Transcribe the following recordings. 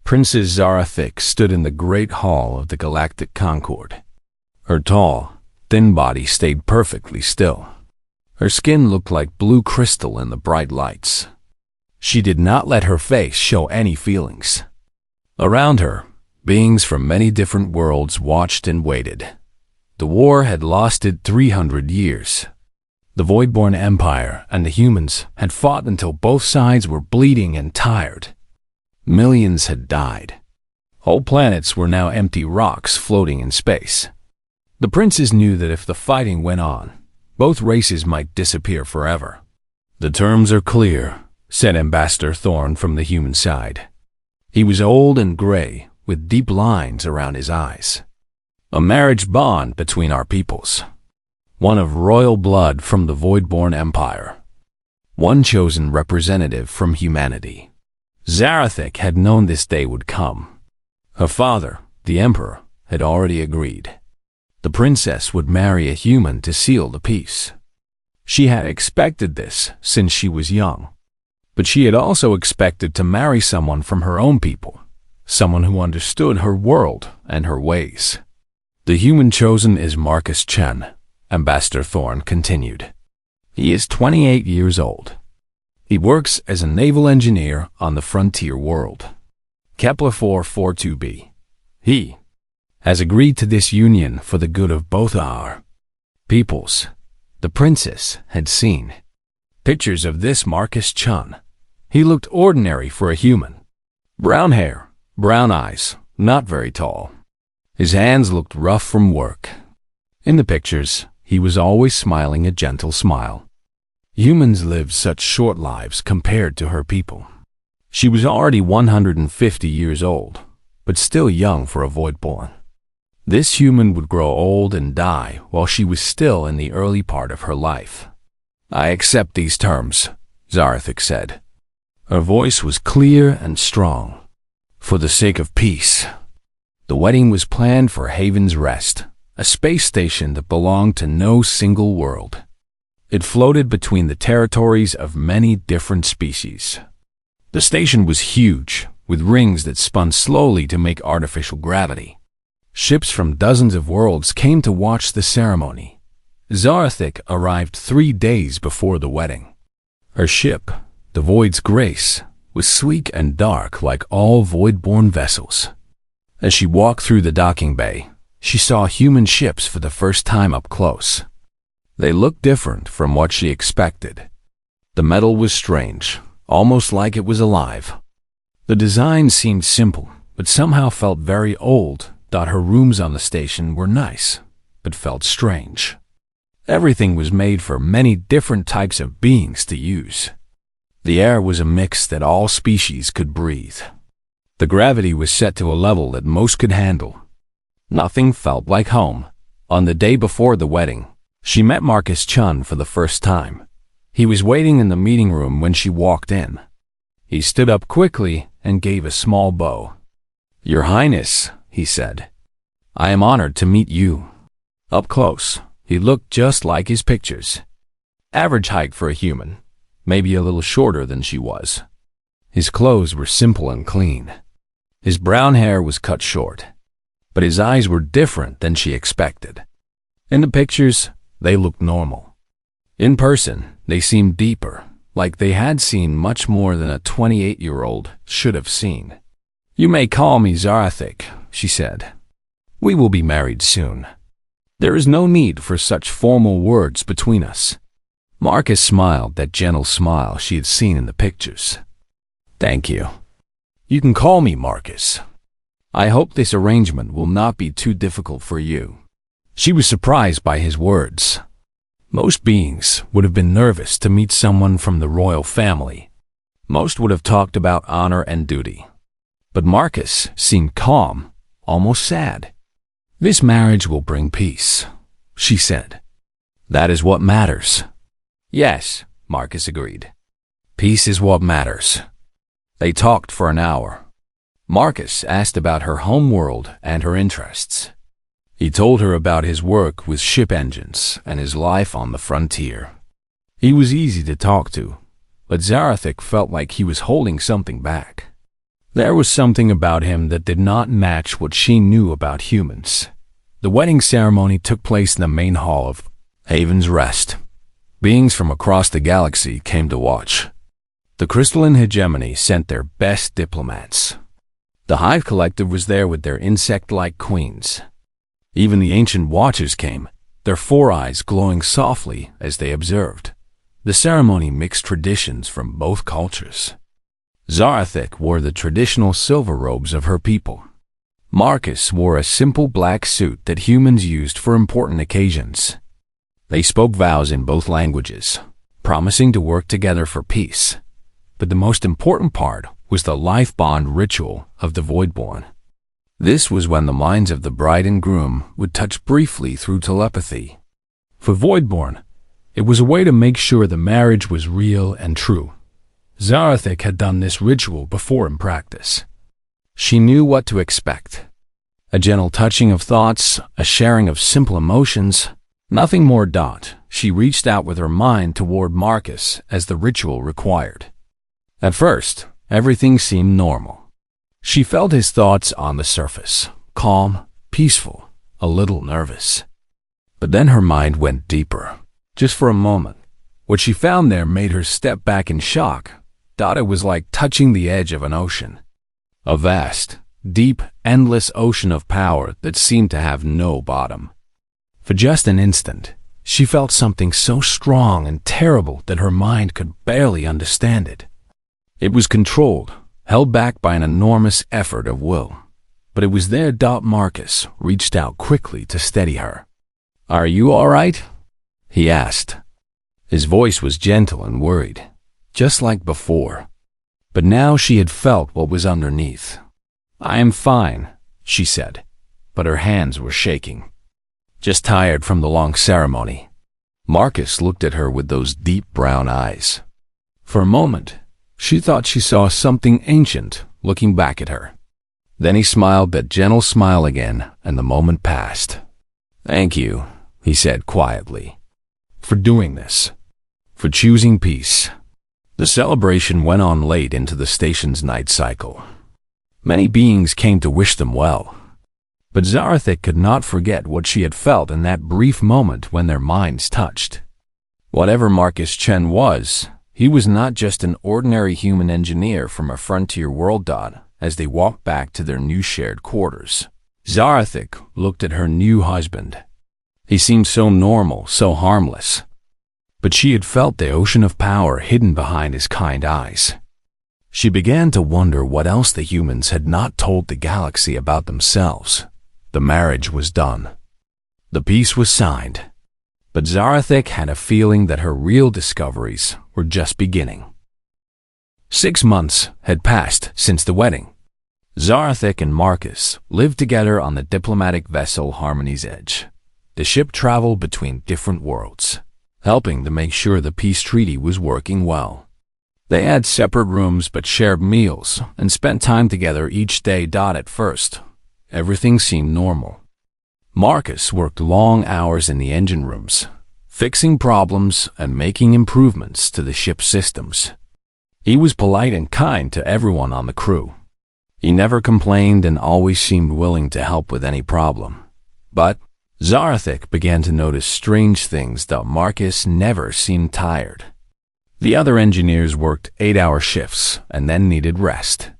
Princess Zarathik stood in the great hall of the Galactic Concord. Her tall, thin body stayed perfectly still. Her skin looked like blue crystal in the bright lights. She did not let her face show any feelings. Around her, beings from many different worlds watched and waited. The war had lasted 300 years. The Voidborn Empire and the humans had fought until both sides were bleeding and tired. Millions had died. Whole planets were now empty rocks floating in space. The princes knew that if the fighting went on, both races might disappear forever. "The terms are clear," said Ambassador Thorn from the human side. He was old and gray, with deep lines around his eyes. "A marriage bond between our peoples. One of royal blood from the Voidborn Empire. One chosen representative from humanity." Zarathik had known this day would come. Her father, the Emperor, had already agreed. The princess would marry a human to seal the peace. She had expected this since she was young. But she had also expected to marry someone from her own people, someone who understood her world and her ways. "The human chosen is Marcus Chen," Ambassador Thorn continued. "He is 28 years old. He works as a naval engineer on the frontier world, Kepler 442b. He has agreed to this union for the good of both our peoples." The princess had seen pictures of this Marcus Chen. He looked ordinary for a human. Brown hair, brown eyes, not very tall. His hands looked rough from work. In the pictures, he was always smiling a gentle smile. Humans lived such short lives compared to her people. She was already 150 years old, but still young for a Voidborn. This human would grow old and die while she was still in the early part of her life. "I accept these terms," Zarathik said. Her voice was clear and strong. "For the sake of peace." The wedding was planned for Haven's Rest, a space station that belonged to no single world. It floated between the territories of many different species. The station was huge, with rings that spun slowly to make artificial gravity. Ships from dozens of worlds came to watch the ceremony. Zarathik arrived 3 days before the wedding. Her ship, the Void's Grace, was sleek and dark like all Voidborn vessels. As she walked through the docking bay, she saw human ships for the first time up close. They looked different from what she expected. The metal was strange, almost like it was alive. The design seemed simple, but somehow felt very old. Her rooms on the station were nice, but felt strange. Everything was made for many different types of beings to use. The air was a mix that all species could breathe. The gravity was set to a level that most could handle. Nothing felt like home. On the day before the wedding, she met Marcus Chen for the first time. He was waiting in the meeting room when she walked in. He stood up quickly and gave a small bow. "Your Highness," he said, "I am honored to meet you." Up close, he looked just like his pictures. Average height for a human, maybe a little shorter than she was. His clothes were simple and clean. His brown hair was cut short, but his eyes were different than she expected. In the pictures, they looked normal. In person, they seemed deeper, like they had seen much more than a 28-year-old should have seen. "You may call me Zarathik," she said. "We will be married soon. There is no need for such formal words between us." Marcus smiled that gentle smile she had seen in the pictures. "Thank you. You can call me Marcus. I hope this arrangement will not be too difficult for you." She was surprised by his words. Most beings would have been nervous to meet someone from the royal family. Most would have talked about honor and duty. But Marcus seemed calm, almost sad. "This marriage will bring peace," she said. "That is what matters." "Yes," Marcus agreed. "Peace is what matters." They talked for an hour. Marcus asked about her home world and her interests. He told her about his work with ship engines and his life on the frontier. He was easy to talk to, but Zarathik felt like he was holding something back. There was something about him that did not match what she knew about humans. The wedding ceremony took place in the main hall of Haven's Rest. Beings from across the galaxy came to watch. The crystalline hegemony sent their best diplomats. The Hive Collective was there with their insect-like queens. Even the ancient watchers came, their four eyes glowing softly as they observed. The ceremony mixed traditions from both cultures. Zarathik wore the traditional silver robes of her people. Marcus wore a simple black suit that humans used for important occasions. They spoke vows in both languages, promising to work together for peace. But the most important part was the life bond ritual of the Voidborn. This was when the minds of the bride and groom would touch briefly through telepathy. For Voidborn, it was a way to make sure the marriage was real and true. Zarathik had done this ritual before in practice. She knew what to expect. A gentle touching of thoughts, a sharing of simple emotions, nothing more. She reached out with her mind toward Marcus as the ritual required. At first, everything seemed normal. She felt his thoughts on the surface, calm, peaceful, a little nervous. But then her mind went deeper, just for a moment. What she found there made her step back in shock. It was like touching the edge of an ocean. A vast, deep, endless ocean of power that seemed to have no bottom. For just an instant, she felt something so strong and terrible that her mind could barely understand it. It was controlled, held back by an enormous effort of will. But it was there Marcus reached out quickly to steady her. "Are you all right?" he asked. His voice was gentle and worried, just like before. But now she had felt what was underneath. "I am fine," she said, but her hands were shaking. "Just tired from the long ceremony." Marcus looked at her with those deep brown eyes. For a moment, she thought she saw something ancient looking back at her. Then he smiled that gentle smile again, and the moment passed. "Thank you," he said quietly, "for doing this, for choosing peace." The celebration went on late into the station's night cycle. Many beings came to wish them well. But Zarathik could not forget what she had felt in that brief moment when their minds touched. Whatever Marcus Chen was, he was not just an ordinary human engineer from a frontier world. As they walked back to their new shared quarters, Zarathik looked at her new husband. He seemed so normal, so harmless. But she had felt the ocean of power hidden behind his kind eyes. She began to wonder what else the humans had not told the galaxy about themselves. The marriage was done. The peace was signed. But Zarathik had a feeling that her real discoveries were just beginning. 6 months had passed since the wedding. Zarathik and Marcus lived together on the diplomatic vessel Harmony's Edge. The ship traveled between different worlds, helping to make sure the peace treaty was working well. They had separate rooms but shared meals and spent time together each day. At first, everything seemed normal. Marcus worked long hours in the engine rooms, fixing problems and making improvements to the ship's systems. He was polite and kind to everyone on the crew. He never complained and always seemed willing to help with any problem. But Zarathik began to notice strange things. Marcus never seemed tired. The other engineers worked 8-hour shifts and then needed rest.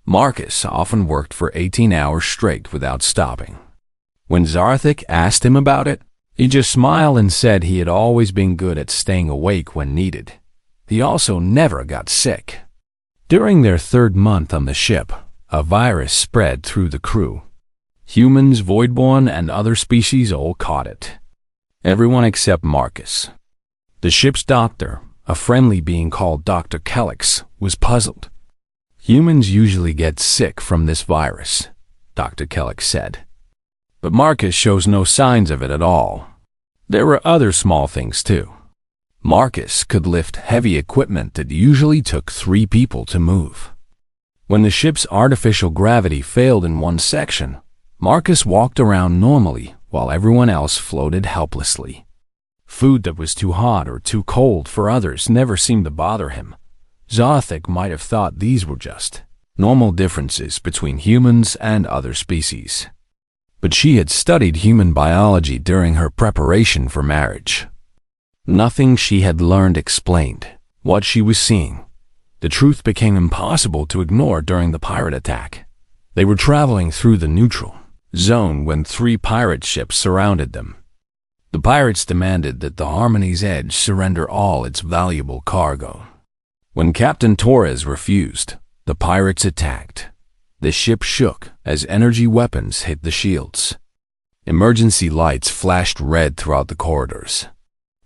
Marcus often worked for 18 hours straight without stopping. When Zarathik asked him about it, he just smiled and said he had always been good at staying awake when needed. He also never got sick. During their 3rd month on the ship, a virus spread through the crew. Humans, Voidborn, and other species all caught it. Everyone except Marcus. The ship's doctor, a friendly being called Dr. Kellex, was puzzled. "Humans usually get sick from this virus," Dr. Kellex said. But Marcus shows no signs of it at all. There were other small things too. Marcus could lift heavy equipment that usually took 3 people to move. When the ship's artificial gravity failed in one section, Marcus walked around normally while everyone else floated helplessly. Food that was too hot or too cold for others never seemed to bother him. Zarathik might have thought these were just normal differences between humans and other species. But she had studied human biology during her preparation for marriage. Nothing she had learned explained what she was seeing. The truth became impossible to ignore during the pirate attack. They were traveling through the neutral zone when 3 pirate ships surrounded them. The pirates demanded that the Harmony's Edge surrender all its valuable cargo. When Captain Torres refused, the pirates attacked. The ship shook as energy weapons hit the shields. Emergency lights flashed red throughout the corridors.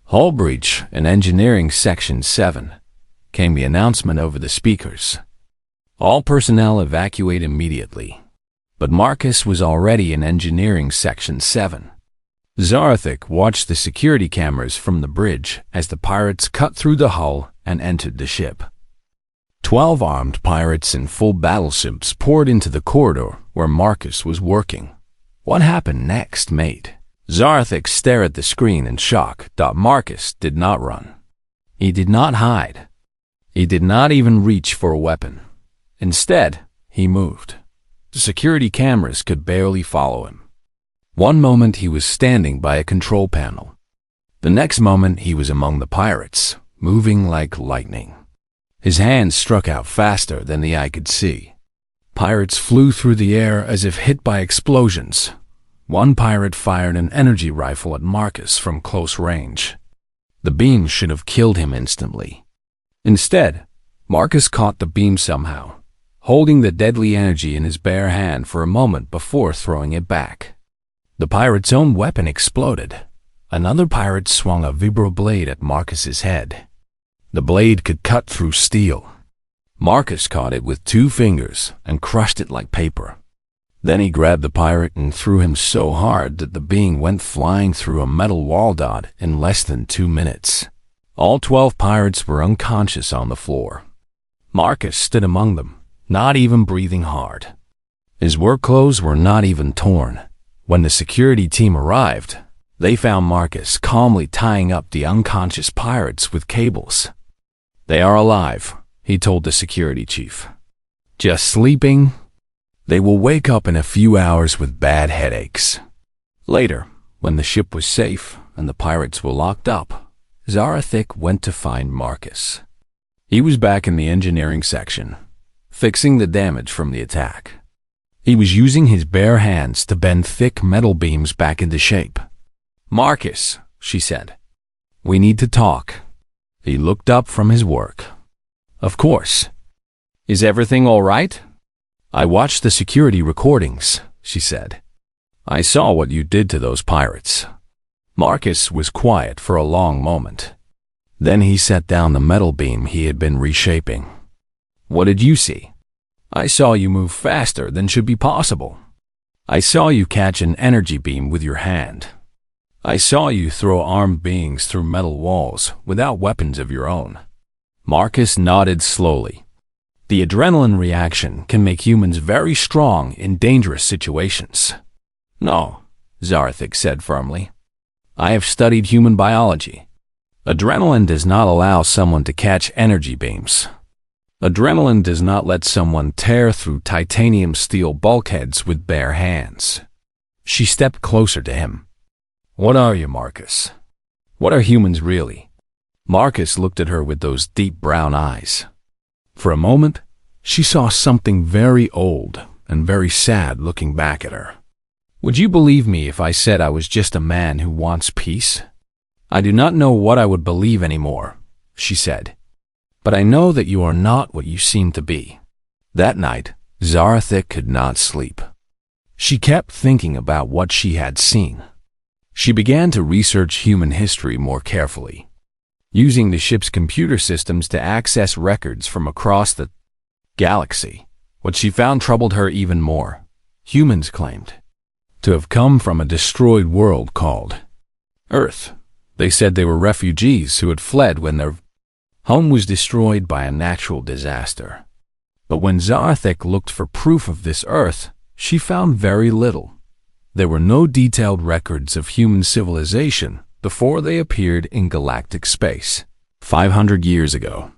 Hull breach in Engineering Section 7 came the announcement over the speakers. All personnel evacuate immediately. But Marcus was already in Engineering Section 7. Zarathik watched the security cameras from the bridge as the pirates cut through the hull and entered the ship. 12 armed pirates in full battleships poured into the corridor where Marcus was working. What happened next, mate? Zarathik stared at the screen in shock. Marcus did not run. He did not hide. He did not even reach for a weapon. Instead, he moved. The security cameras could barely follow him. One moment he was standing by a control panel. The next moment he was among the pirates, moving like lightning. His hands struck out faster than the eye could see. Pirates flew through the air as if hit by explosions. One pirate fired an energy rifle at Marcus from close range. The beam should have killed him instantly. Instead, Marcus caught the beam somehow, holding the deadly energy in his bare hand for a moment before throwing it back. The pirate's own weapon exploded. Another pirate swung a vibroblade at Marcus's head. The blade could cut through steel. Marcus caught it with 2 fingers and crushed it like paper. Then he grabbed the pirate and threw him so hard that the being went flying through a metal wall in less than 2 minutes. All 12 pirates were unconscious on the floor. Marcus stood among them, not even breathing hard. His work clothes were not even torn. When the security team arrived, they found Marcus calmly tying up the unconscious pirates with cables. "They are alive," he told the security chief. "Just sleeping. They will wake up in a few hours with bad headaches." Later, when the ship was safe and the pirates were locked up, Zarathik went to find Marcus. He was back in the engineering section, fixing the damage from the attack. He was using his bare hands to bend thick metal beams back into shape. "Marcus," she said, "we need to talk." He looked up from his work. "Of course. Is everything all right?" "I watched the security recordings," she said. "I saw what you did to those pirates." Marcus was quiet for a long moment. Then he set down the metal beam he had been reshaping. "What did you see?" "I saw you move faster than should be possible. I saw you catch an energy beam with your hand. I saw you throw armed beings through metal walls without weapons of your own." Marcus nodded slowly. The adrenaline reaction can make humans very strong in dangerous situations. "No," Zarathik said firmly. "I have studied human biology. Adrenaline does not allow someone to catch energy beams. Adrenaline does not let someone tear through titanium steel bulkheads with bare hands." She stepped closer to him. "What are you, Marcus? What are humans really?" Marcus looked at her with those deep brown eyes. For a moment, she saw something very old and very sad looking back at her. "Would you believe me if I said I was just a man who wants peace? I do not know what I would believe anymore," she said. "But I know that you are not what you seem to be." That night, Zarathik could not sleep. She kept thinking about what she had seen. She began to research human history more carefully, using the ship's computer systems to access records from across the galaxy. What she found troubled her even more. Humans claimed to have come from a destroyed world called Earth. They said they were refugees who had fled when their home was destroyed by a natural disaster. But when Zarathik looked for proof of this Earth, she found very little. There were no detailed records of human civilization before they appeared in galactic space 500 years ago.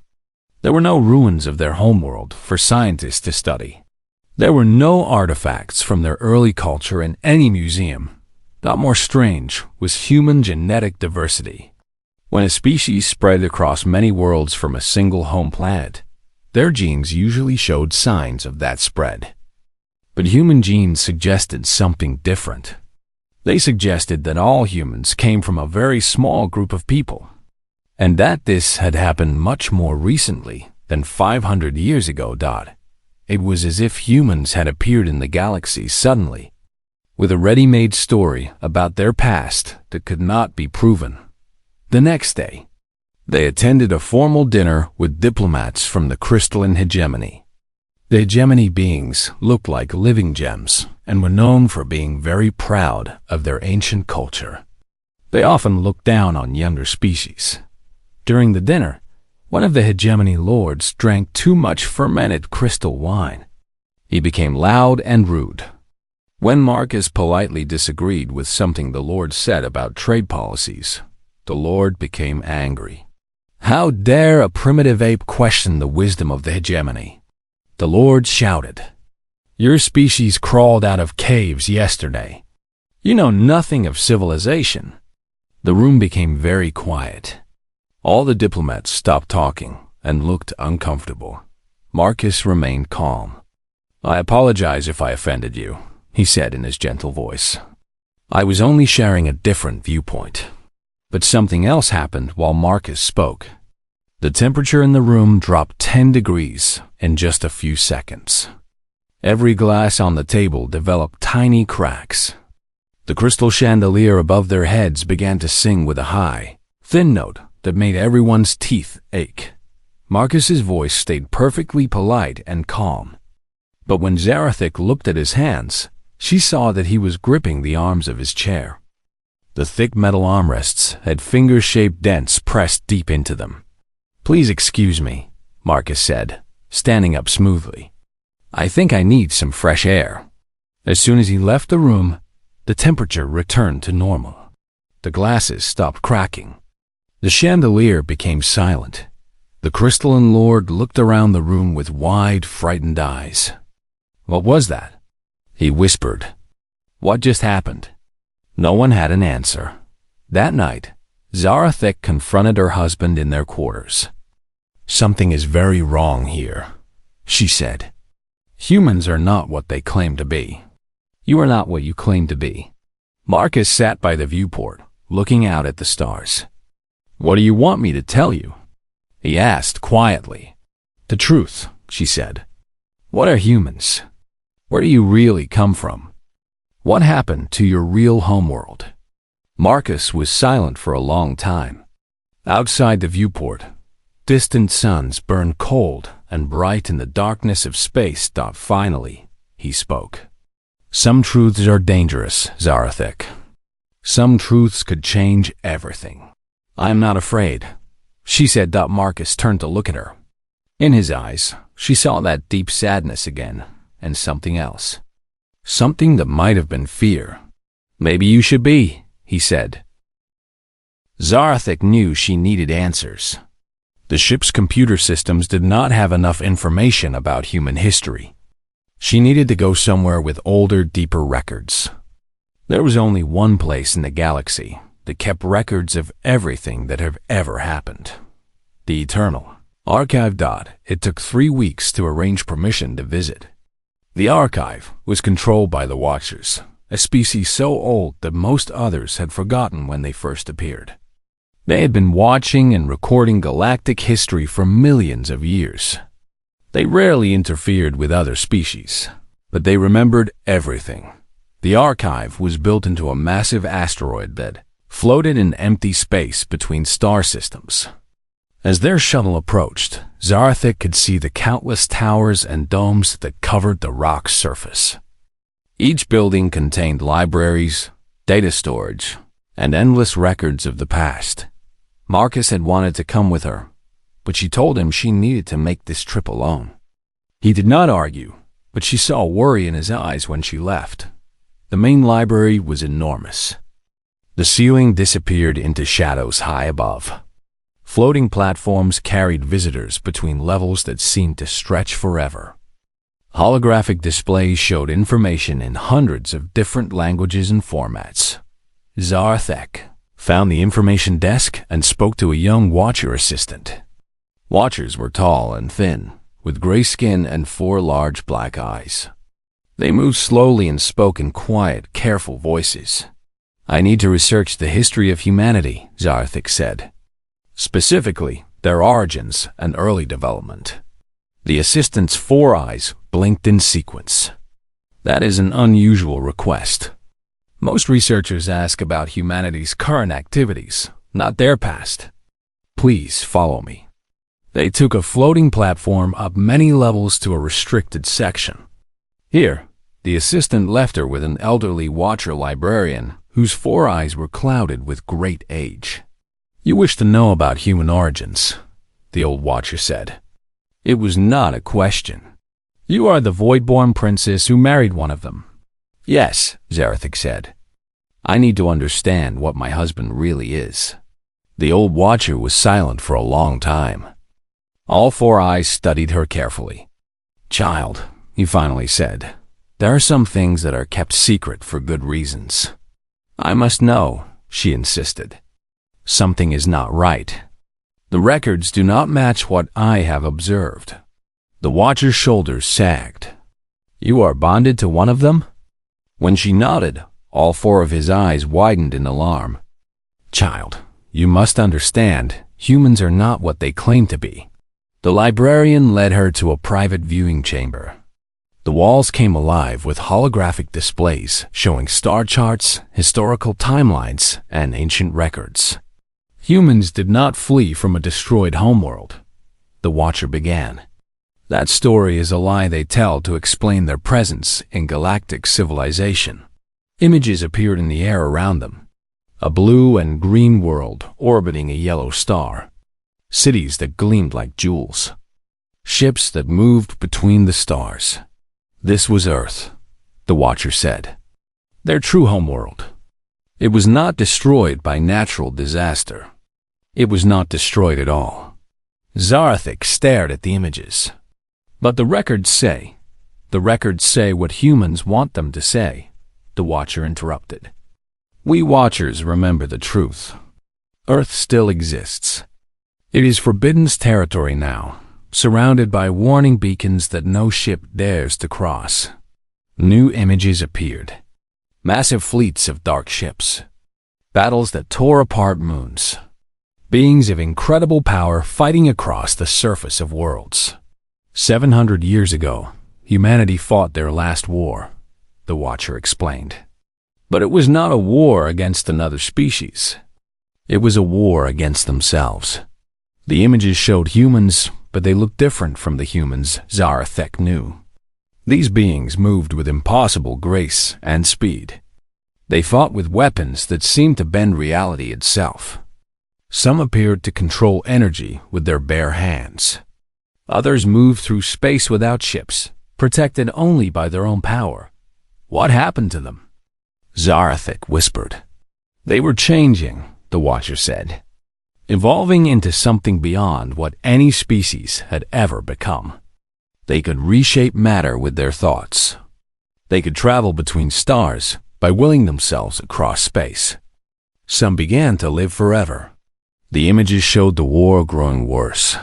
There were no ruins of their homeworld for scientists to study. There were no artifacts from their early culture in any museum. Not more strange was human genetic diversity. When a species spread across many worlds from a single home planet, their genes usually showed signs of that spread. But human genes suggested something different. They suggested that all humans came from a very small group of people, and that this had happened much more recently than 500 years ago. It was as if humans had appeared in the galaxy suddenly, with a ready-made story about their past that could not be proven. The next day, they attended a formal dinner with diplomats from the crystalline hegemony. The hegemony beings looked like living gems and were known for being very proud of their ancient culture. They often looked down on younger species. During the dinner, one of the hegemony lords drank too much fermented crystal wine. He became loud and rude. When Marcus politely disagreed with something the lord said about trade policies, the lord became angry. How dare a primitive ape question the wisdom of the hegemony? The lord shouted. Your species crawled out of caves yesterday. You know nothing of civilization. The room became very quiet. All the diplomats stopped talking and looked uncomfortable. Marcus remained calm. I apologize if I offended you, he said in his gentle voice. I was only sharing a different viewpoint. But something else happened while Marcus spoke. The temperature in the room dropped 10 degrees in just a few seconds. Every glass on the table developed tiny cracks. The crystal chandelier above their heads began to sing with a high, thin note that made everyone's teeth ache. Marcus's voice stayed perfectly polite and calm. But when Zarathic looked at his hands, she saw that he was gripping the arms of his chair. The thick metal armrests had finger-shaped dents pressed deep into them. Please excuse me, Marcus said, standing up smoothly. I think I need some fresh air. As soon as he left the room, the temperature returned to normal. The glasses stopped cracking. The chandelier became silent. The crystalline lord looked around the room with wide, frightened eyes. What was that? He whispered. What just happened? No one had an answer. That night, Zarathic confronted her husband in their quarters. Something is very wrong here, she said. Humans are not what they claim to be. You are not what you claim to be. Marcus sat by the viewport, looking out at the stars. What do you want me to tell you? He asked quietly. The truth, she said. What are humans? Where do you really come from? What happened to your real homeworld? Marcus was silent for a long time. Outside the viewport, distant suns burned cold and bright in the darkness of space. Finally, he spoke. Some truths are dangerous, Zarathic. Some truths could change everything. I am not afraid, she said. Marcus turned to look at her. In his eyes, she saw that deep sadness again, and something else. Something that might have been fear. Maybe you should be, he said. Zarathic knew she needed answers. The ship's computer systems did not have enough information about human history. She needed to go somewhere with older, deeper records. There was only one place in the galaxy that kept records of everything that had ever happened. The Eternal Archive. It took 3 weeks to arrange permission to visit. The archive was controlled by the Watchers, a species so old that most others had forgotten when they first appeared. They had been watching and recording galactic history for millions of years. They rarely interfered with other species, but they remembered everything. The archive was built into a massive asteroid that floated in empty space between star systems. As their shuttle approached, Zarathic could see the countless towers and domes that covered the rock's surface. Each building contained libraries, data storage, and endless records of the past. Marcus had wanted to come with her, but she told him she needed to make this trip alone. He did not argue, but she saw worry in his eyes when she left. The main library was enormous. The ceiling disappeared into shadows high above. Floating platforms carried visitors between levels that seemed to stretch forever. Holographic displays showed information in hundreds of different languages and formats. Zarthek found the information desk and spoke to a young watcher assistant. Watchers were tall and thin, with gray skin and 4 large black eyes. They moved slowly and spoke in quiet, careful voices. "I need to research the history of humanity," Zarthek said. "Specifically, their origins and early development." The assistant's 4 eyes blinked in sequence. "That is an unusual request. Most researchers ask about humanity's current activities, not their past. Please follow me." They took a floating platform up many levels to a restricted section. Here, the assistant left her with an elderly watcher librarian whose 4 eyes were clouded with great age. "You wish to know about human origins," the old watcher said. It was not a question. "You are the void-born princess who married one of them." "Yes," Zarethik said. "I need to understand what my husband really is." The old watcher was silent for a long time. All 4 eyes studied her carefully. "Child," he finally said, "there are some things that are kept secret for good reasons." "I must know," she insisted. "Something is not right. The records do not match what I have observed." The watcher's shoulders sagged. "You are bonded to one of them?" When she nodded, all 4 of his eyes widened in alarm. "Child, you must understand, humans are not what they claim to be." The librarian led her to a private viewing chamber. The walls came alive with holographic displays showing star charts, historical timelines, and ancient records. Humans did not flee from a destroyed homeworld. The watcher began. "That story is a lie they tell to explain their presence in galactic civilization." Images appeared in the air around them. A blue and green world orbiting a yellow star. Cities that gleamed like jewels. Ships that moved between the stars. This was Earth, the watcher said. Their true homeworld. It was not destroyed by natural disaster. It was not destroyed at all. Zarethik stared at the images. "But the records say what humans want them to say," the watcher interrupted. "We watchers remember the truth. Earth still exists. It is forbidden's territory now, surrounded by warning beacons that no ship dares to cross." New images appeared. Massive fleets of dark ships. Battles that tore apart moons. Beings of incredible power fighting across the surface of worlds. 700 years ago, humanity fought their last war, the watcher explained. But it was not a war against another species. It was a war against themselves. The images showed humans, but they looked different from the humans Zarethek knew. These beings moved with impossible grace and speed. They fought with weapons that seemed to bend reality itself. Some appeared to control energy with their bare hands. Others moved through space without ships, protected only by their own power. What happened to them? Zarethik whispered. They were changing, the watcher said, evolving into something beyond what any species had ever become. They could reshape matter with their thoughts. They could travel between stars by willing themselves across space. Some began to live forever. The images showed the war growing worse.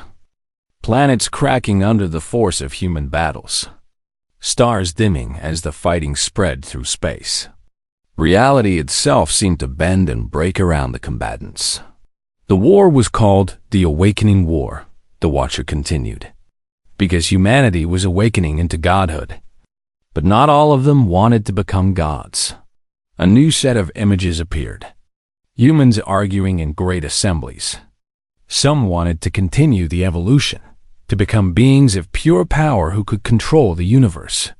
Planets cracking under the force of human battles. Stars dimming as the fighting spread through space. Reality itself seemed to bend and break around the combatants. The war was called the Awakening War, the watcher continued, because humanity was awakening into godhood. But not all of them wanted to become gods. A new set of images appeared. Humans arguing in great assemblies. Some wanted to continue the evolution, to become beings of pure power who could control the universe.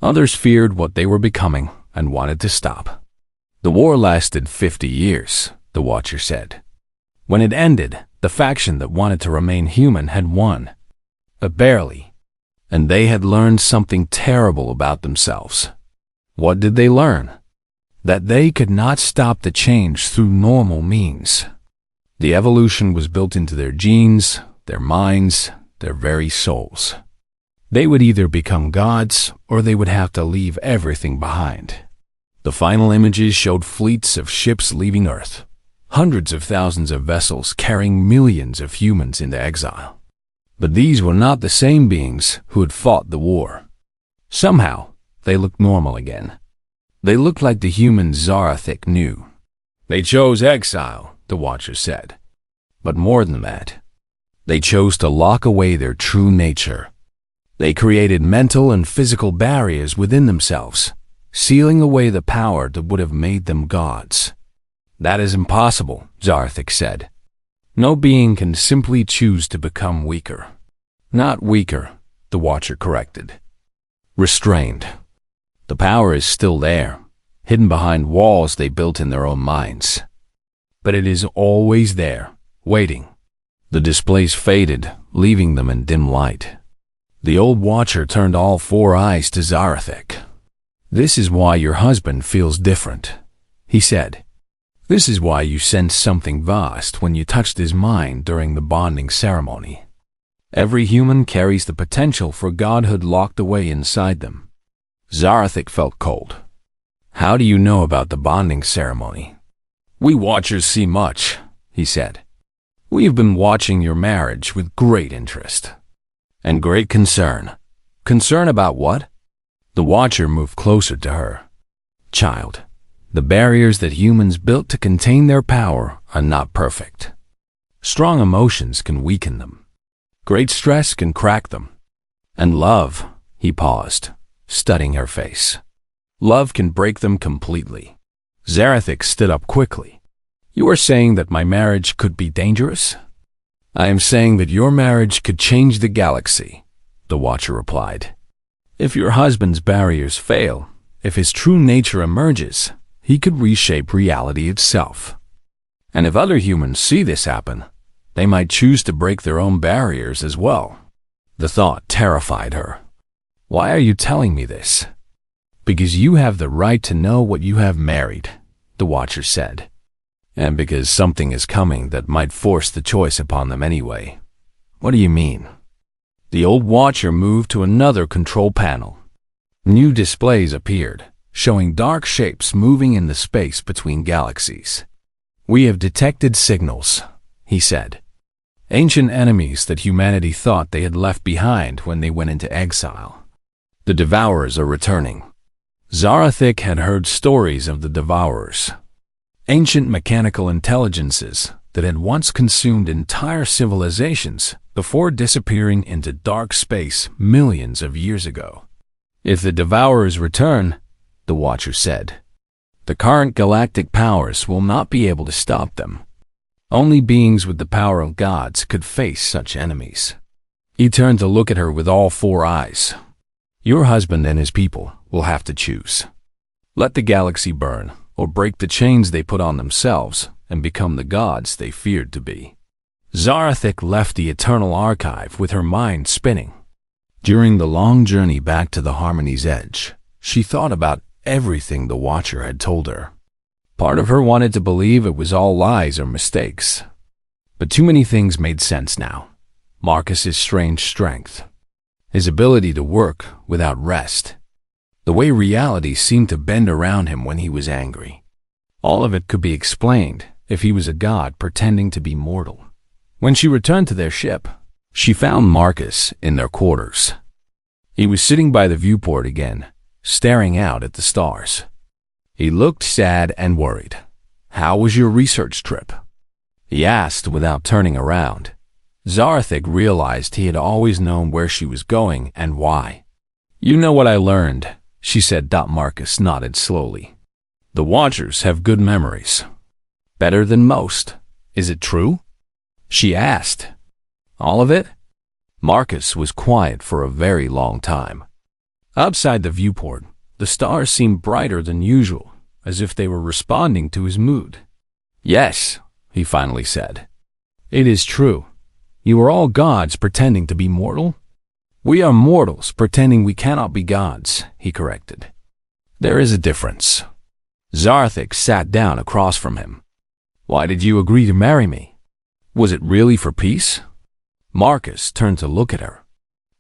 Others feared what they were becoming and wanted to stop. The war lasted 50 years, the watcher said. When it ended, the faction that wanted to remain human had won. But barely. And they had learned something terrible about themselves. What did they learn? That they could not stop the change through normal means. The evolution was built into their genes, their minds, their very souls. They would either become gods or they would have to leave everything behind. The final images showed fleets of ships leaving Earth, hundreds of thousands of vessels carrying millions of humans into exile. But these were not the same beings who had fought the war. Somehow, they looked normal again. They looked like the humans Zarathic knew. They chose exile, the Watcher said. But more than that, they chose to lock away their true nature. They created mental and physical barriers within themselves, sealing away the power that would have made them gods. That is impossible, Zarathic said. No being can simply choose to become weaker. Not weaker, the Watcher corrected. Restrained. The power is still there, hidden behind walls they built in their own minds. But it is always there, waiting. The displays faded, leaving them in dim light. The old Watcher turned all four eyes to Zarathic. "This is why your husband feels different," he said. "This is why you sensed something vast when you touched his mind during the bonding ceremony. Every human carries the potential for godhood locked away inside them." Zarathic felt cold. "How do you know about the bonding ceremony?" "We Watchers see much," he said. "We have been watching your marriage with great interest." "And great concern." "Concern about what?" The Watcher moved closer to her. "Child, the barriers that humans built to contain their power are not perfect. Strong emotions can weaken them. Great stress can crack them. And love," he paused, studying her face. "Love can break them completely." Zarathic stood up quickly. "You are saying that my marriage could be dangerous?" "I am saying that your marriage could change the galaxy," the Watcher replied. "If your husband's barriers fail, if his true nature emerges, he could reshape reality itself. And if other humans see this happen, they might choose to break their own barriers as well." The thought terrified her. "Why are you telling me this?" "Because you have the right to know what you have married," the Watcher said. "And because something is coming that might force the choice upon them anyway." "What do you mean?" The old Watcher moved to another control panel. New displays appeared, showing dark shapes moving in the space between galaxies. "We have detected signals," he said. "Ancient enemies that humanity thought they had left behind when they went into exile. The Devourers are returning." Zarathic had heard stories of the Devourers. Ancient mechanical intelligences that had once consumed entire civilizations before disappearing into dark space millions of years ago. "If the Devourers return," the Watcher said, "the current galactic powers will not be able to stop them. Only beings with the power of gods could face such enemies." He turned to look at her with all four eyes. "Your husband and his people will have to choose. Let the galaxy burn, or break the chains they put on themselves and become the gods they feared to be." Zarathic left the Eternal Archive with her mind spinning. During the long journey back to the Harmony's edge, she thought about everything the Watcher had told her. Part of her wanted to believe it was all lies or mistakes. But too many things made sense now. Marcus's strange strength, his ability to work without rest, the way reality seemed to bend around him when he was angry. All of it could be explained if he was a god pretending to be mortal. When she returned to their ship, she found Marcus in their quarters. He was sitting by the viewport again, staring out at the stars. He looked sad and worried. "How was your research trip?" he asked without turning around. Zarathic realized he had always known where she was going and why. "You know what I learned," she said. Marcus nodded slowly. "The Watchers have good memories. Better than most. Is it true?" she asked. "All of it?" Marcus was quiet for a very long time. Outside the viewport, the stars seemed brighter than usual, as if they were responding to his mood. "Yes," he finally said. "It is true. You are all gods pretending to be mortal?" "We are mortals pretending we cannot be gods," he corrected. "There is a difference." Zarathic sat down across from him. "Why did you agree to marry me?" Was it really for peace? Marcus turned to look at her.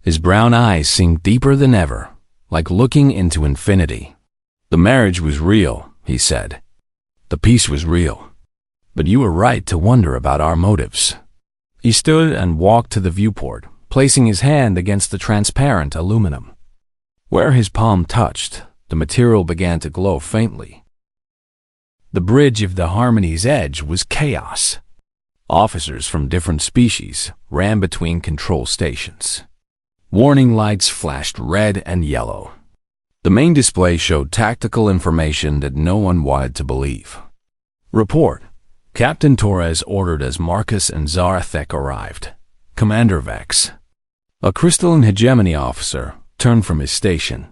His brown eyes seemed deeper than ever, like looking into infinity. The marriage was real, he said. The peace was real. But you were right to wonder about our motives. He stood and walked to the viewport, placing his hand against the transparent aluminum. Where his palm touched, the material began to glow faintly. The bridge of the Harmony's edge was chaos. Officers from different species ran between control stations. Warning lights flashed red and yellow. The main display showed tactical information that no one wanted to believe. Report. Captain Torres ordered as Marcus and Zarathek arrived. Commander Vex. A crystalline hegemony officer turned from his station.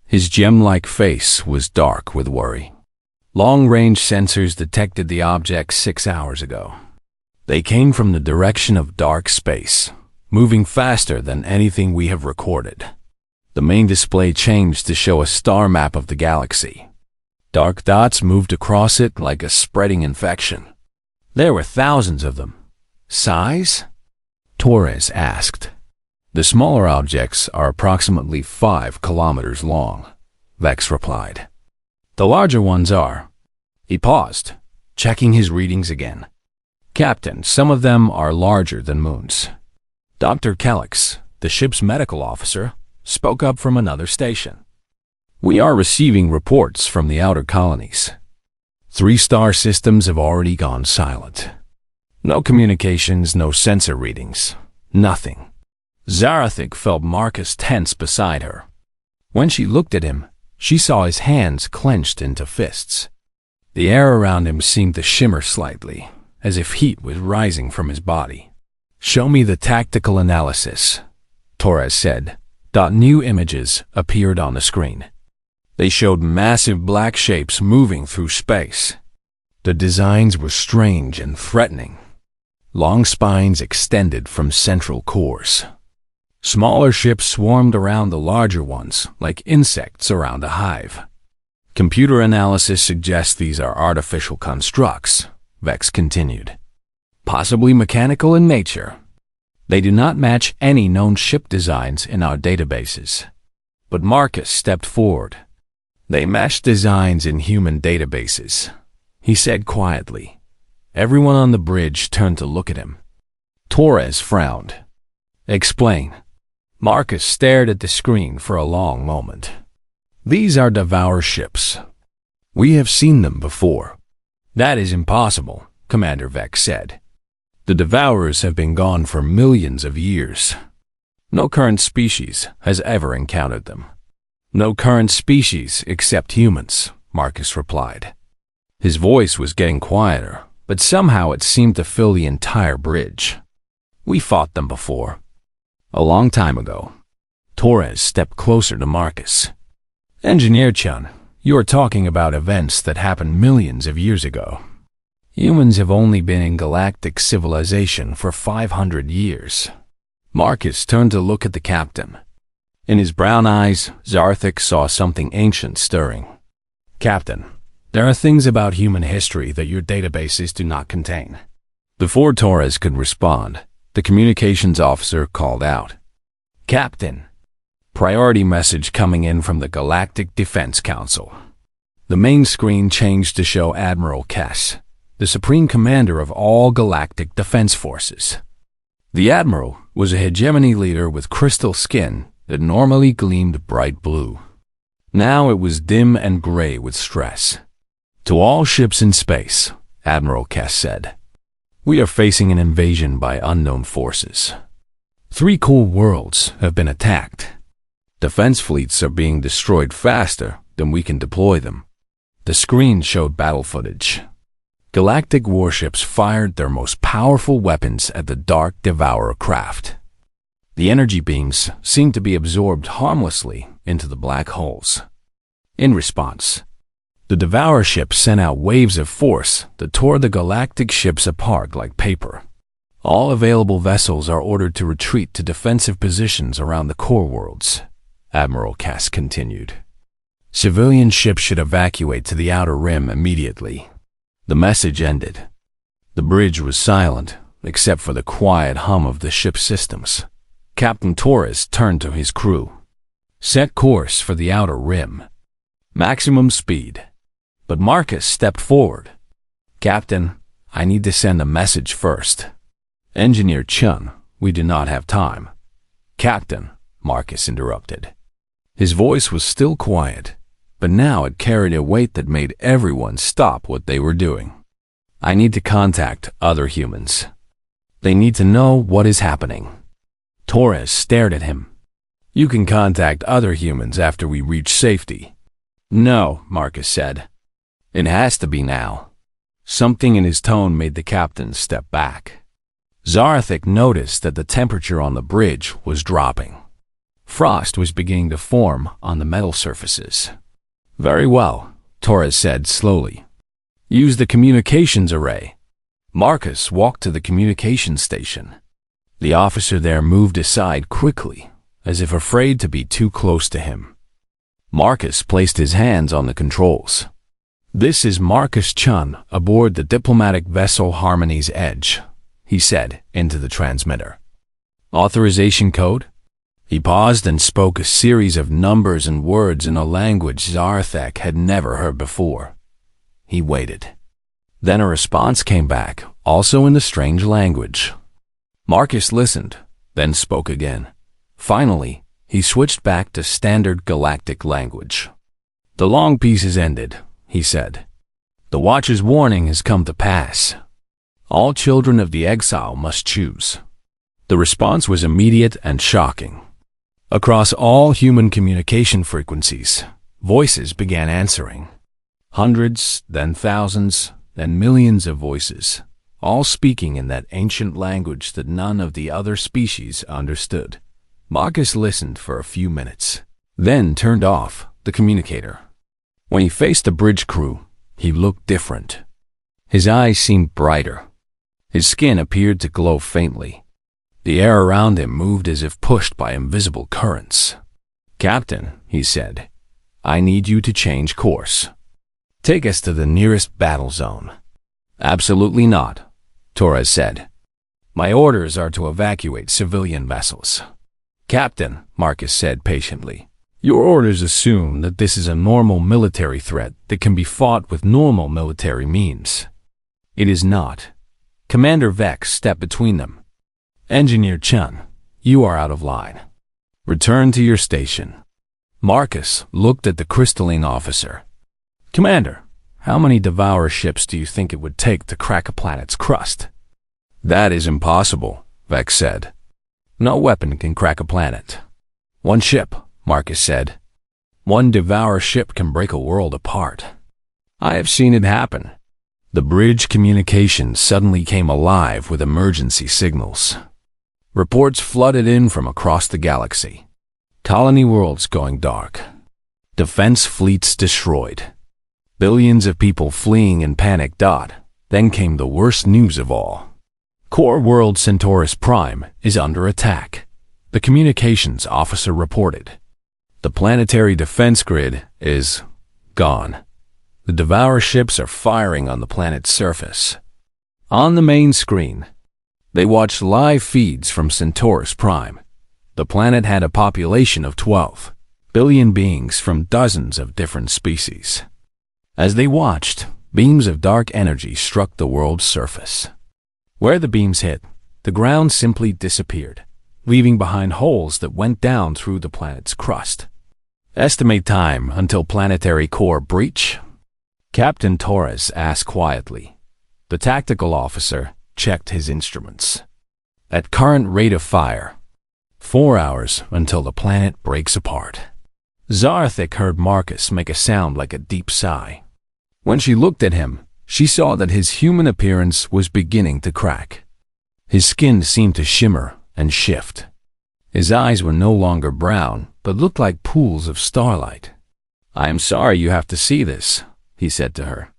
His gem-like face was dark with worry. Long-range sensors detected the objects 6 hours ago. They came from the direction of dark space, moving faster than anything we have recorded. The main display changed to show a star map of the galaxy. Dark dots moved across it like a spreading infection. There were thousands of them. Size? Torres asked. The smaller objects are approximately 5 kilometers long, Vex replied. The larger ones are. He paused, checking his readings again. Captain, some of them are larger than moons. Dr. Kellex, the ship's medical officer, spoke up from another station. We are receiving reports from the outer colonies. 3 star systems have already gone silent. No communications, no sensor readings, nothing. Zarathik felt Marcus tense beside her. When she looked at him, she saw his hands clenched into fists. The air around him seemed to shimmer slightly, as if heat was rising from his body. Show me the tactical analysis, Torres said. New images appeared on the screen. They showed massive black shapes moving through space. The designs were strange and threatening. Long spines extended from central cores. Smaller ships swarmed around the larger ones, like insects around a hive. Computer analysis suggests these are artificial constructs, Vex continued. Possibly mechanical in nature. They do not match any known ship designs in our databases. But Marcus stepped forward. They match designs in human databases, he said quietly. Everyone on the bridge turned to look at him. Torres frowned. Explain. Marcus stared at the screen for a long moment. These are Devour ships. We have seen them before. That is impossible, Commander Vex said. The Devourers have been gone for millions of years. No current species has ever encountered them. No current species except humans, Marcus replied. His voice was getting quieter, but somehow it seemed to fill the entire bridge. We fought them before. A long time ago. Torres stepped closer to Marcus. Engineer Chun, you are talking about events that happened millions of years ago. Humans have only been in galactic civilization for 500 years. Marcus turned to look at the captain. In his brown eyes, Zarthik saw something ancient stirring. Captain, there are things about human history that your databases do not contain. Before Torres could respond, the communications officer called out. Captain, priority message coming in from the Galactic Defense Council. The main screen changed to show Admiral Kess, the supreme commander of all galactic defense forces. The Admiral was a hegemony leader with crystal skin that normally gleamed bright blue. Now it was dim and gray with stress. To all ships in space, Admiral Kess said, we are facing an invasion by unknown forces. 3 cool worlds have been attacked. Defense fleets are being destroyed faster than we can deploy them. The screen showed battle footage. Galactic warships fired their most powerful weapons at the Dark Devourer craft. The energy beams seemed to be absorbed harmlessly into the black holes. In response, the Devourer ship sent out waves of force that tore the galactic ships apart like paper. All available vessels are ordered to retreat to defensive positions around the core worlds, Admiral Cass continued. Civilian ships should evacuate to the outer rim immediately. The message ended. The bridge was silent, except for the quiet hum of the ship's systems. Captain Torres turned to his crew. Set course for the outer rim. Maximum speed. But Marcus stepped forward. Captain, I need to send a message first. Engineer Chun, we do not have time. Captain, Marcus interrupted. His voice was still quiet, but now it carried a weight that made everyone stop what they were doing. I need to contact other humans. They need to know what is happening. Torres stared at him. You can contact other humans after we reach safety. No, Marcus said. It has to be now. Something in his tone made the captain step back. Zarthik noticed that the temperature on the bridge was dropping. Frost was beginning to form on the metal surfaces. Very well, Torres said slowly. Use the communications array. Marcus walked to the communications station. The officer there moved aside quickly, as if afraid to be too close to him. Marcus placed his hands on the controls. This is Marcus Chun aboard the diplomatic vessel Harmony's Edge, he said into the transmitter. Authorization code? He paused and spoke a series of numbers and words in a language Zarthek had never heard before. He waited. Then a response came back, also in the strange language. Marcus listened, then spoke again. Finally, he switched back to standard galactic language. The long peace is ended, he said. The Watcher's warning has come to pass. All children of the exile must choose. The response was immediate and shocking. Across all human communication frequencies, voices began answering. Hundreds, then thousands, then millions of voices, all speaking in that ancient language that none of the other species understood. Marcus listened for a few minutes, then turned off the communicator. When he faced the bridge crew, he looked different. His eyes seemed brighter. His skin appeared to glow faintly. The air around him moved as if pushed by invisible currents. Captain, he said, I need you to change course. Take us to the nearest battle zone. Absolutely not, Torres said. My orders are to evacuate civilian vessels. Captain, Marcus said patiently, your orders assume that this is a normal military threat that can be fought with normal military means. It is not. Commander Vex stepped between them. Engineer Chun, you are out of line. Return to your station. Marcus looked at the crystalline officer. Commander, how many Devourer ships do you think it would take to crack a planet's crust? That is impossible, Vex said. No weapon can crack a planet. One ship, Marcus said. One Devourer ship can break a world apart. I have seen it happen. The bridge communications suddenly came alive with emergency signals. Reports flooded in from across the galaxy. Colony worlds going dark. Defense fleets destroyed. Billions of people fleeing in panic. Then came the worst news of all. Core world Centaurus Prime is under attack, the communications officer reported. The planetary defense grid is gone. The Devourer ships are firing on the planet's surface. On the main screen, they watched live feeds from Centaurus Prime. The planet had a population of 12 billion beings from dozens of different species. As they watched, beams of dark energy struck the world's surface. Where the beams hit, the ground simply disappeared, leaving behind holes that went down through the planet's crust. Estimate time until planetary core breach? Captain Torres asked quietly. The tactical officer checked his instruments. At current rate of fire, 4 hours until the planet breaks apart. Zarthik heard Marcus make a sound like a deep sigh. When she looked at him, she saw that his human appearance was beginning to crack. His skin seemed to shimmer and shift. His eyes were no longer brown, but looked like pools of starlight. I am sorry you have to see this, he said to her.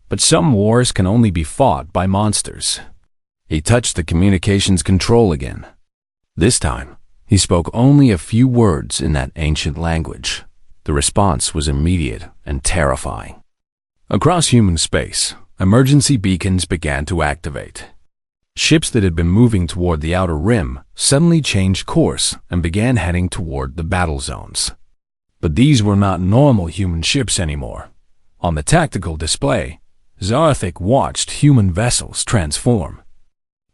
But some wars can only be fought by monsters. He touched the communications control again. This time, he spoke only a few words in that ancient language. The response was immediate and terrifying. Across human space, emergency beacons began to activate. Ships that had been moving toward the outer rim suddenly changed course and began heading toward the battle zones. But these were not normal human ships anymore. On the tactical display, Zarthik watched human vessels transform.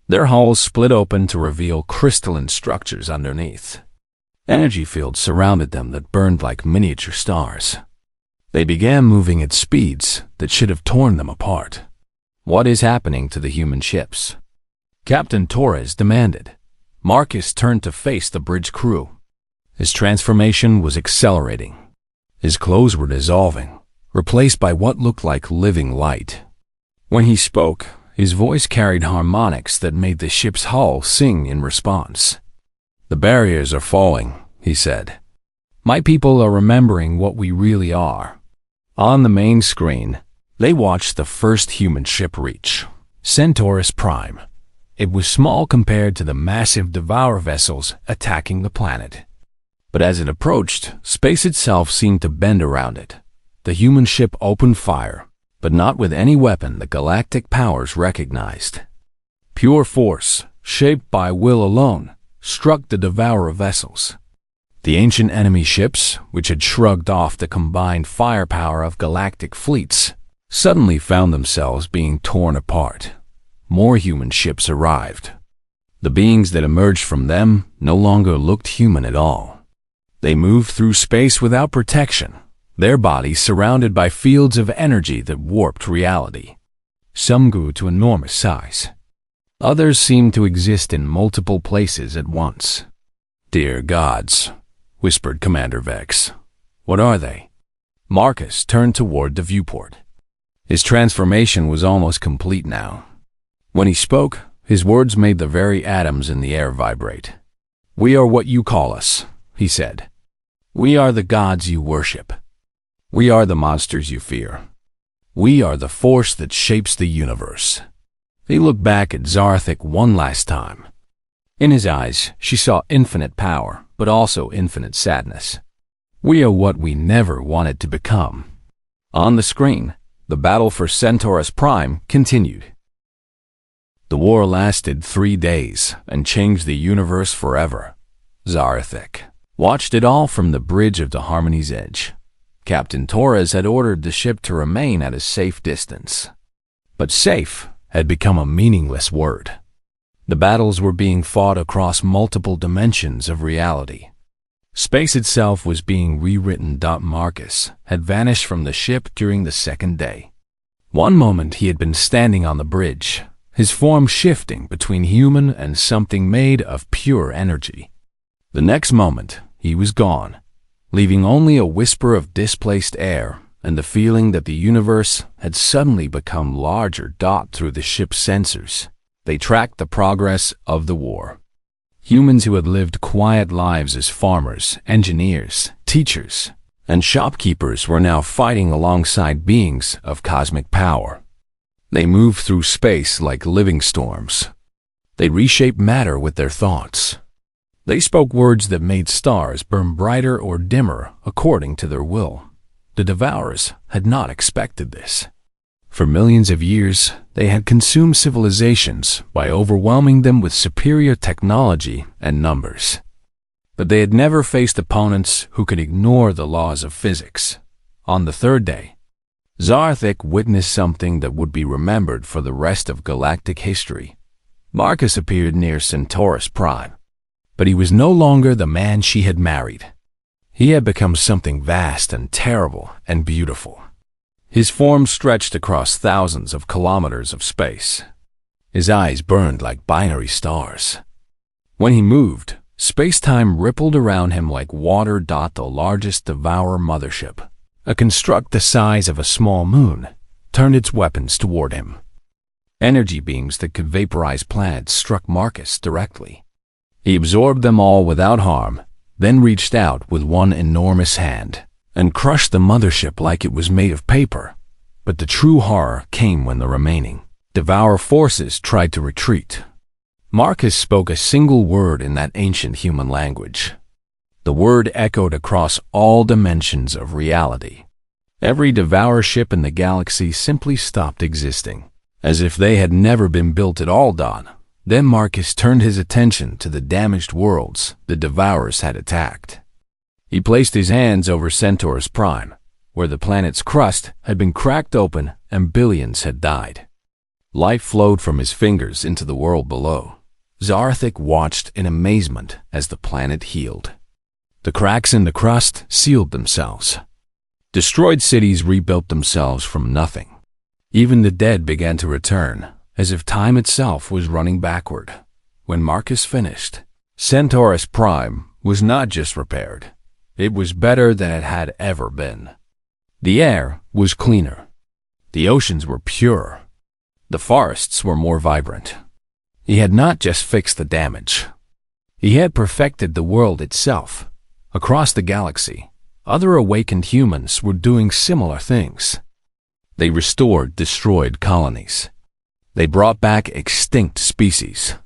Their hulls split open to reveal crystalline structures underneath. Energy fields surrounded them that burned like miniature stars. They began moving at speeds that should have torn them apart. "What is happening to the human ships?" Captain Torres demanded. Marcus turned to face the bridge crew. His transformation was accelerating. His clothes were dissolving, replaced by what looked like living light. When he spoke, his voice carried harmonics that made the ship's hull sing in response. "The barriers are falling," he said. "My people are remembering what we really are." On the main screen, they watched the first human ship reach, Centaurus Prime. It was small compared to the massive Devour vessels attacking the planet. But as it approached, space itself seemed to bend around it. The human ship opened fire, but not with any weapon the galactic powers recognized. Pure force, shaped by will alone, struck the Devourer vessels. The ancient enemy ships, which had shrugged off the combined firepower of galactic fleets, suddenly found themselves being torn apart. More human ships arrived. The beings that emerged from them no longer looked human at all. They moved through space without protection, their bodies surrounded by fields of energy that warped reality. Some grew to enormous size. Others seemed to exist in multiple places at once. "Dear gods," whispered Commander Vex. "What are they?" Marcus turned toward the viewport. His transformation was almost complete now. When he spoke, his words made the very atoms in the air vibrate. "We are what you call us," he said. "We are the gods you worship. We are the monsters you fear. We are the force that shapes the universe." He looked back at Zarthik one last time. In his eyes, she saw infinite power, but also infinite sadness. "We are what we never wanted to become." On the screen, the battle for Centaurus Prime continued. The war lasted 3 days and changed the universe forever. Zarthik watched it all from the bridge of the Harmony's edge. Captain Torres had ordered the ship to remain at a safe distance. But safe had become a meaningless word. The battles were being fought across multiple dimensions of reality. Space itself was being rewritten. Marcus had vanished from the ship during the second day. One moment he had been standing on the bridge, his form shifting between human and something made of pure energy. The next moment, he was gone, leaving only a whisper of displaced air and the feeling that the universe had suddenly become larger. Through the ship's sensors, they tracked the progress of the war. Humans who had lived quiet lives as farmers, engineers, teachers, and shopkeepers were now fighting alongside beings of cosmic power. They moved through space like living storms. They reshaped matter with their thoughts. They spoke words that made stars burn brighter or dimmer according to their will. The Devourers had not expected this. For millions of years, they had consumed civilizations by overwhelming them with superior technology and numbers. But they had never faced opponents who could ignore the laws of physics. On the third day, Zarthik witnessed something that would be remembered for the rest of galactic history. Marcus appeared near Centaurus Prime, but he was no longer the man she had married. He had become something vast and terrible and beautiful. His form stretched across thousands of kilometers of space. His eyes burned like binary stars. When he moved, space-time rippled around him like water. The largest Devourer mothership, a construct the size of a small moon, turned its weapons toward him. Energy beams that could vaporize planets struck Marcus directly. He absorbed them all without harm, then reached out with one enormous hand and crushed the mothership like it was made of paper. But the true horror came when the remaining Devourer forces tried to retreat. Marcus spoke a single word in that ancient human language. The word echoed across all dimensions of reality. Every Devourer ship in the galaxy simply stopped existing, as if they had never been built at all. Then Marcus turned his attention to the damaged worlds the Devourers had attacked. He placed his hands over Centaurus Prime, where the planet's crust had been cracked open and billions had died. Life flowed from his fingers into the world below. Zarathic watched in amazement as the planet healed. The cracks in the crust sealed themselves. Destroyed cities rebuilt themselves from nothing. Even the dead began to return, as if time itself was running backward. When Marcus finished, Centaurus Prime was not just repaired. It was better than it had ever been. The air was cleaner. The oceans were purer. The forests were more vibrant. He had not just fixed the damage. He had perfected the world itself. Across the galaxy, other awakened humans were doing similar things. They restored destroyed colonies. They brought back extinct species.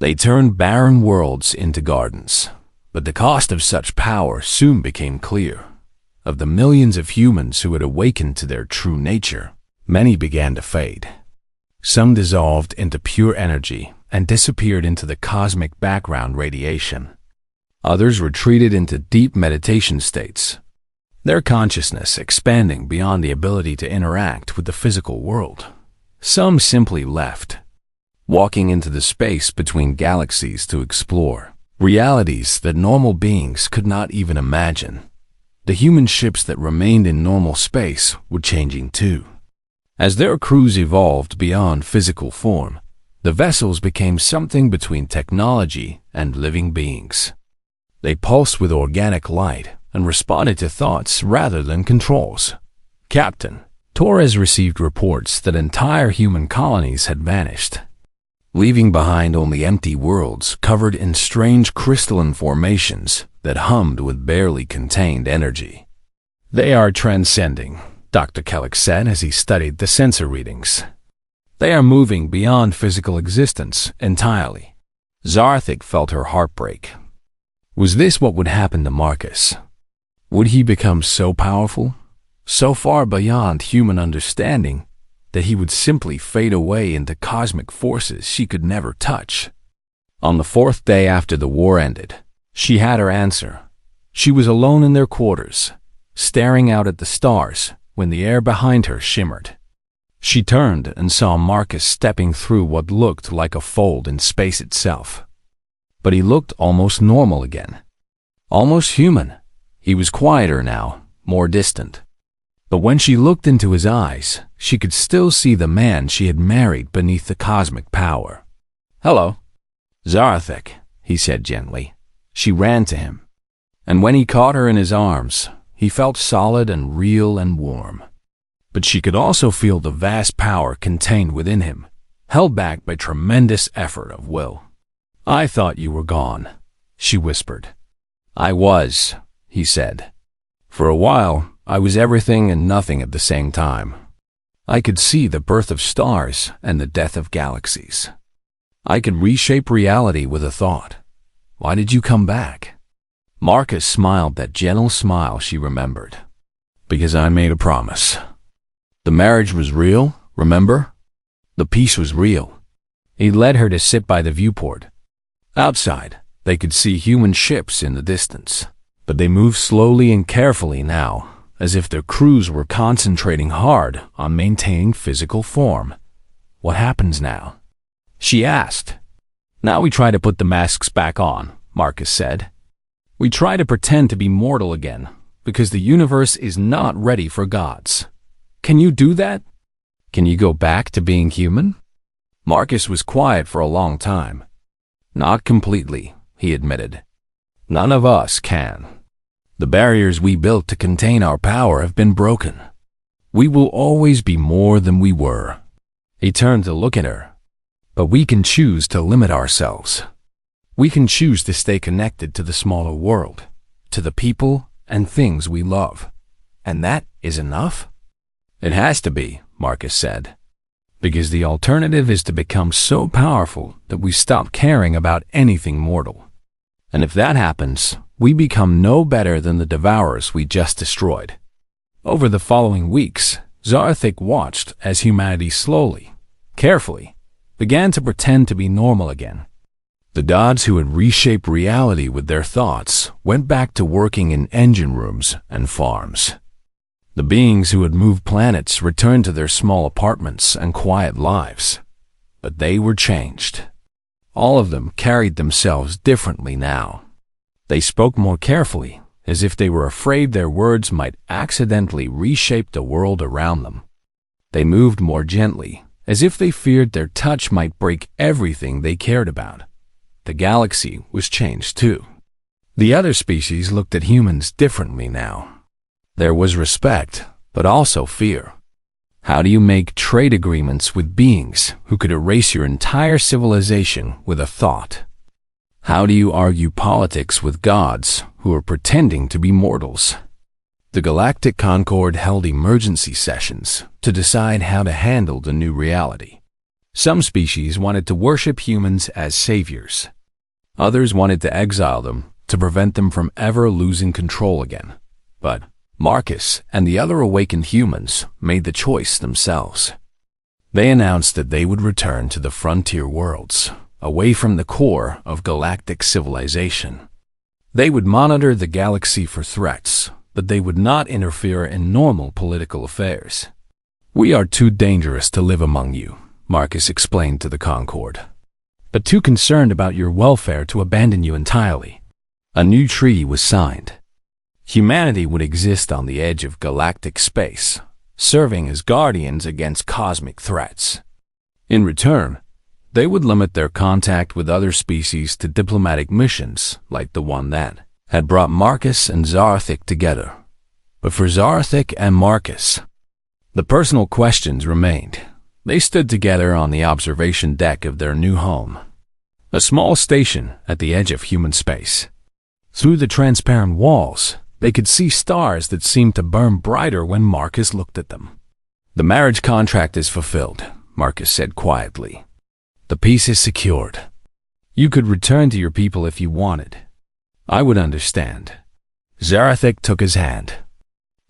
They turned barren worlds into gardens. But the cost of such power soon became clear. Of the millions of humans who had awakened to their true nature, many began to fade. Some dissolved into pure energy and disappeared into the cosmic background radiation. Others retreated into deep meditation states, their consciousness expanding beyond the ability to interact with the physical world. Some simply left, walking into the space between galaxies to explore realities that normal beings could not even imagine. The human ships that remained in normal space were changing too. As their crews evolved beyond physical form, the vessels became something between technology and living beings. They pulsed with organic light and responded to thoughts rather than controls. Captain, Torres received reports that entire human colonies had vanished, leaving behind only empty worlds covered in strange crystalline formations that hummed with barely contained energy. "They are transcending," Dr. Kellick said as he studied the sensor readings. "They are moving beyond physical existence entirely." Zarathic felt her heart break. Was this what would happen to Marcus? Would he become so powerful, so far beyond human understanding, that he would simply fade away into cosmic forces she could never touch? On the fourth day after the war ended, she had her answer. She was alone in their quarters, staring out at the stars when the air behind her shimmered. She turned and saw Marcus stepping through what looked like a fold in space itself. But he looked almost normal again. Almost human. He was quieter now, more distant. But when she looked into his eyes, she could still see the man she had married beneath the cosmic power. "Hello." "Zarathic," he said gently. She ran to him. And when he caught her in his arms, he felt solid and real and warm. But she could also feel the vast power contained within him, held back by tremendous effort of will. "I thought you were gone," she whispered. "I was," he said. "For a while, I was everything and nothing at the same time. I could see the birth of stars and the death of galaxies. I could reshape reality with a thought. Why did you come back?" Marcus smiled that gentle smile she remembered. "Because I made a promise. The marriage was real, remember? The peace was real." He led her to sit by the viewport. Outside, they could see human ships in the distance, but they moved slowly and carefully now, as if their crews were concentrating hard on maintaining physical form. "What happens now?" she asked. "Now we try to put the masks back on," Marcus said. "We try to pretend to be mortal again, because the universe is not ready for gods. Can you do that? Can you go back to being human?" Marcus was quiet for a long time. "Not completely," he admitted. "None of us can. The barriers we built to contain our power have been broken. We will always be more than we were." He turned to look at her. "But we can choose to limit ourselves. We can choose to stay connected to the smaller world, to the people and things we love. And that is enough?" "It has to be," Marcus said. "Because the alternative is to become so powerful that we stop caring about anything mortal. And if that happens, we become no better than the Devourers we just destroyed." Over the following weeks, Zarathic watched as humanity slowly, carefully, began to pretend to be normal again. The gods who had reshaped reality with their thoughts went back to working in engine rooms and farms. The beings who had moved planets returned to their small apartments and quiet lives. But they were changed. All of them carried themselves differently now. They spoke more carefully, as if they were afraid their words might accidentally reshape the world around them. They moved more gently, as if they feared their touch might break everything they cared about. The galaxy was changed too. The other species looked at humans differently now. There was respect, but also fear. How do you make trade agreements with beings who could erase your entire civilization with a thought? How do you argue politics with gods who are pretending to be mortals? The Galactic Concord held emergency sessions to decide how to handle the new reality. Some species wanted to worship humans as saviors. Others wanted to exile them to prevent them from ever losing control again. But Marcus and the other awakened humans made the choice themselves. They announced that they would return to the frontier worlds, away from the core of galactic civilization. They would monitor the galaxy for threats, but they would not interfere in normal political affairs. "We are too dangerous to live among you," Marcus explained to the Concord, "but too concerned about your welfare to abandon you entirely." A new treaty was signed. Humanity would exist on the edge of galactic space, serving as guardians against cosmic threats. In return, they would limit their contact with other species to diplomatic missions like the one that had brought Marcus and Zarathic together. But for Zarathic and Marcus, the personal questions remained. They stood together on the observation deck of their new home, a small station at the edge of human space. Through the transparent walls, they could see stars that seemed to burn brighter when Marcus looked at them. "The marriage contract is fulfilled," Marcus said quietly. "The peace is secured. You could return to your people if you wanted. I would understand." Zarathic took his hand.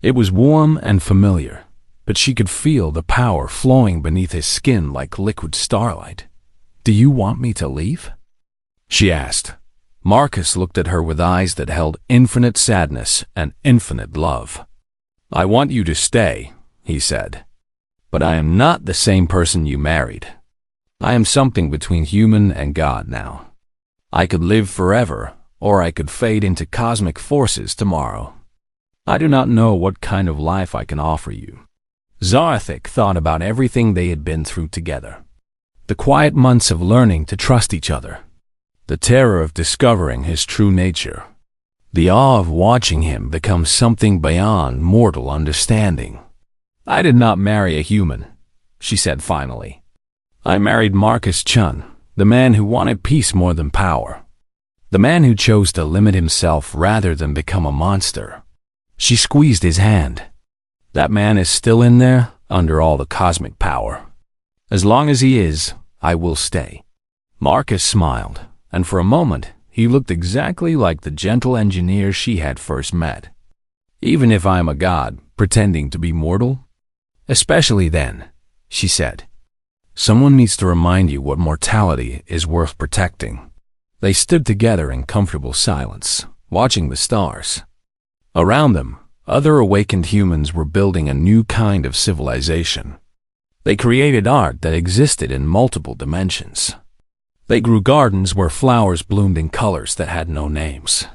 It was warm and familiar, but she could feel the power flowing beneath his skin like liquid starlight. "Do you want me to leave?" she asked. Marcus looked at her with eyes that held infinite sadness and infinite love. "I want you to stay," he said. "But I am not the same person you married. I am something between human and God now. I could live forever, or I could fade into cosmic forces tomorrow. I do not know what kind of life I can offer you." Zarathic thought about everything they had been through together. The quiet months of learning to trust each other. The terror of discovering his true nature. The awe of watching him become something beyond mortal understanding. "I did not marry a human," she said finally. "I married Marcus Chun, the man who wanted peace more than power. The man who chose to limit himself rather than become a monster." She squeezed his hand. "That man is still in there, under all the cosmic power. As long as he is, I will stay." Marcus smiled, and for a moment he looked exactly like the gentle engineer she had first met. "Even if I am a god, pretending to be mortal?" "Especially then," she said. "Someone needs to remind you what mortality is worth protecting." They stood together in comfortable silence, watching the stars. Around them, other awakened humans were building a new kind of civilization. They created art that existed in multiple dimensions. They grew gardens where flowers bloomed in colors that had no names.